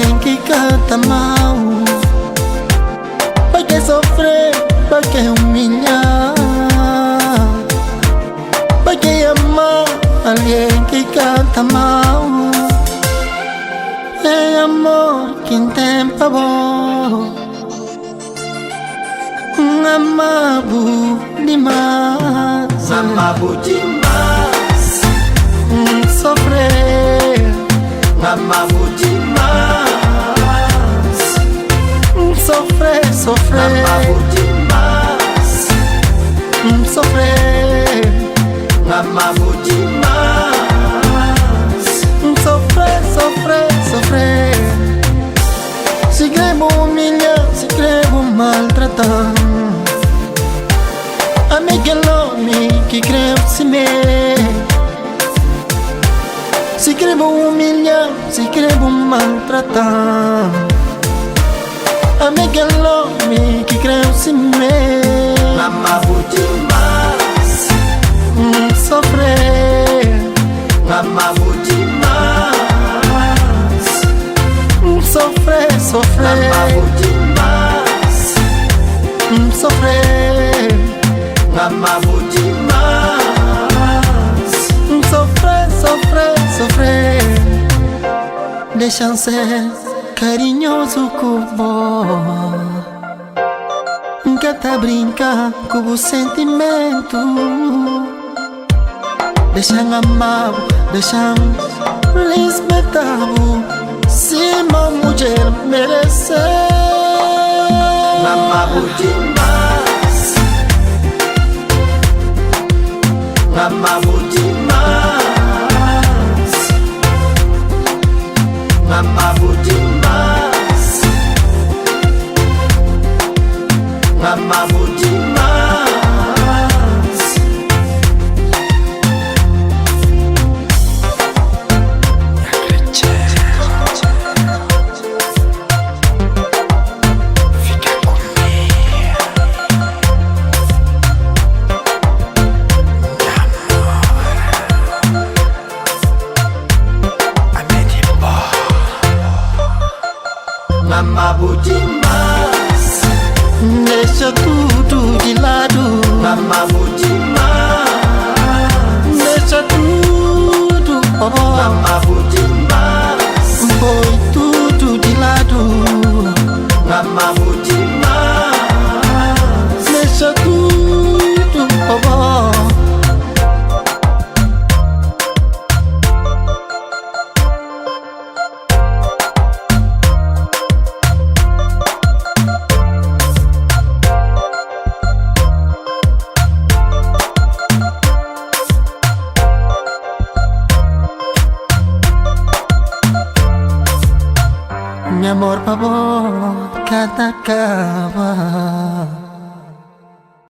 alguien que canta mal. ¿Para qué sofrer? ¿Para qué humillar? ¿Para qué amar a alguien que canta mal? É amor quem tem pavor, amabo demais, amabo demais, sofrer, amabo demais, sofrer, sofrer, amabo demais, sofrer, amabo demais, sofrer, sofrer, sofrer. Se crebo humilhar, se crebo maltratar, amiga nome que crebo se me. Se crebo humilhar, se crebo maltratar, amiga nome que crebo se me. amabo demais, sofrer, amabo demais, sofrer, sofrer, amabo demais, sofrer, amabo demais, sofrer, sofrer, sofrer. Deixa ser carinhoso com você, nunca tá brincar com o sentimento. Deixa amar, deixa respeitar. Se uma mulher merecer, amabo demais, amabo demais, amabo demais, amabo demais. Amabo demais, deixa tudo de lado. amabo demais, Deixa tudo, oh,